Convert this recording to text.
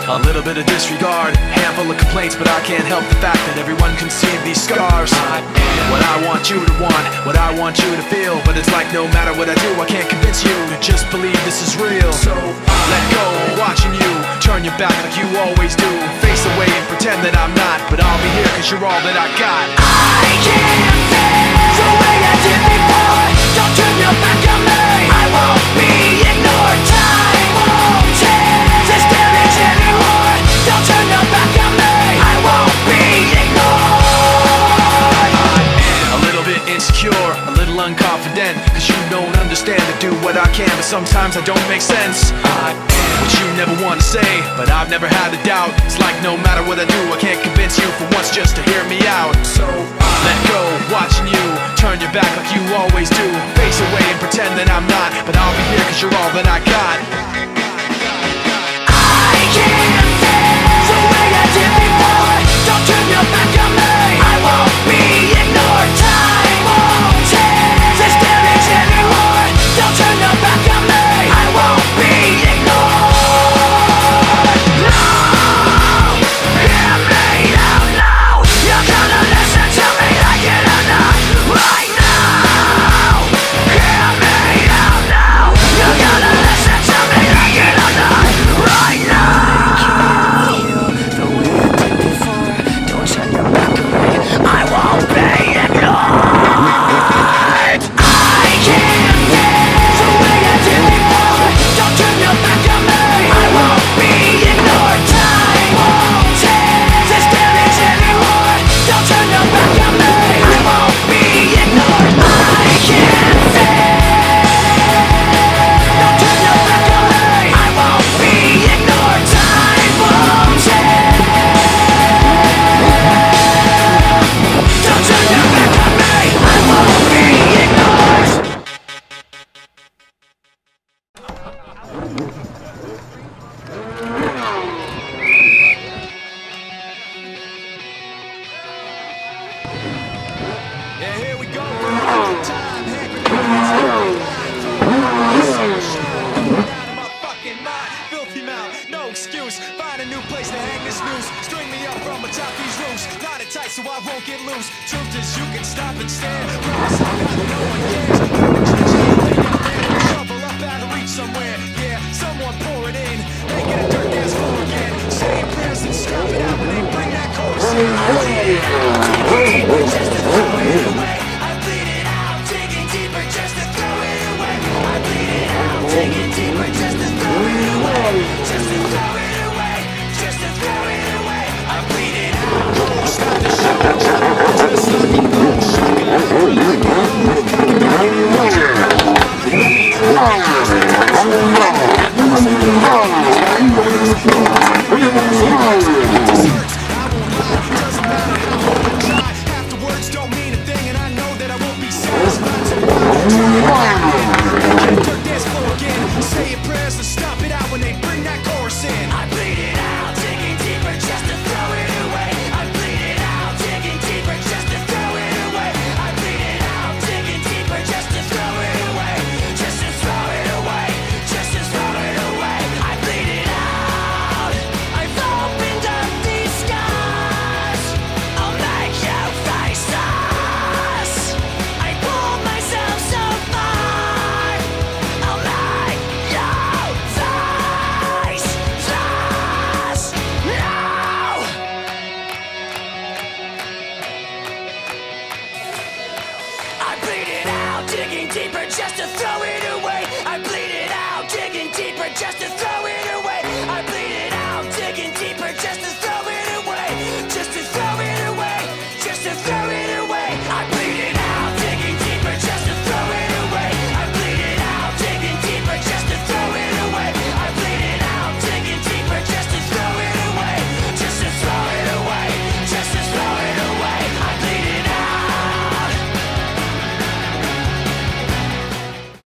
A little bit of disregard, handful of complaints, but I can't help the fact that everyone can see these scars. What I want you to want, what I want you to feel, but it's like no matter what I do, I can't convince you to just believe this is real. So let go of watching you turn your back like you always do. Face away and pretend that I'm not, but I'll be here cause you're all that I got. I can't feel the way I did before. Don't turn your back on me, I won't be ignored. Time won't change this damage anymore. Don't turn your back on me, I won't be ignored. A little bit insecure, a little unconfident, cause you don't understand to do what I can, but sometimes I don't make sense. What you never want to say, but I've never had a doubt. It's like no matter what I do, I can't convince you for once just to hear me out. So let go, watching you turn your back like you always do. Face away and pretend that I'm not, but I'll be here cause you're all that I got. I can't feel the way I did before. Don't turn your back on me, I won't be ignored. Time won't change this damage anymore. Don't turn your back on me, I won't be ignored. No, hear me out now. You're gonna listen to me like it or not. Right now, hear me out now. You're gonna listen to me like it or not. Right now. The way I did before. Don't turn your back on me, I won't be ignored. I can't feel the way I did before. Don't turn your back on me, I won't be ignored. Time won't change this damage anymore. Don't turn your back on me, I won't be ignored. I can't feel. Don't turn your back on me, I won't be ignored. Time won't change. Don't turn your back on me, I won't be ignored. Yeah, here we go. Time, hand grenades. Out of my fucking mind, filthy mouth, no excuse. Find a new place to hang this noose. String me up from atop these roofs. Knot it tight so I won't get loose. Truth is, you can stop and stare. Promise I got no one cares. Shovel up out of reach somewhere. Yeah, someone pour it in. Make it a dirt dance floor again. Say prayers and strap it out when they bring that chorus in. Just to throw it away.